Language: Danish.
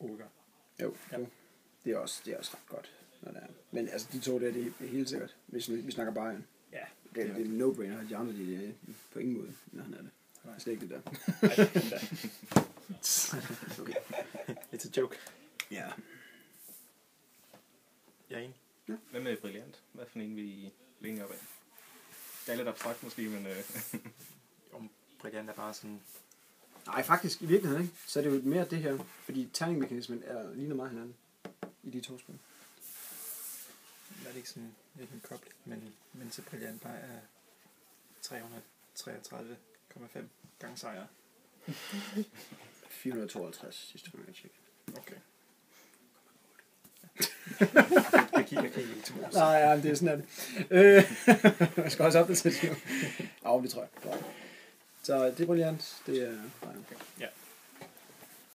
Olga. Jo, det er også ret godt. Når det er. Men altså, de to der, det er helt sikkert, hvis vi snakker Bayern. Ja. Det er en no-brainer, de andre, de er på ingen måde, når han er det. Det er slet ikke det der. Okay. It's a joke. Ja. Jeg er enig. Ja. Hvad med Brilliant? Hvad for en vi længere op af? Det er lidt abstrakt måske, men... Om Brilliant er bare sådan... Nej, faktisk, i virkeligheden, ikke? Så er det jo mere det her, fordi terningmekanismen ligner meget hinanden i de to spil. Det er ikke sådan lidt en kobling, men så Brilliant bare er 333,5 gange sejre. 452 sidste gang, jeg tjekkede. Okay. Jeg kigger ikke til vores. Nej, ja, det er sådan, at jeg skal også opdatere det. Ja, det tror jeg. Så det er Brilliant, det er... Okay. Ja.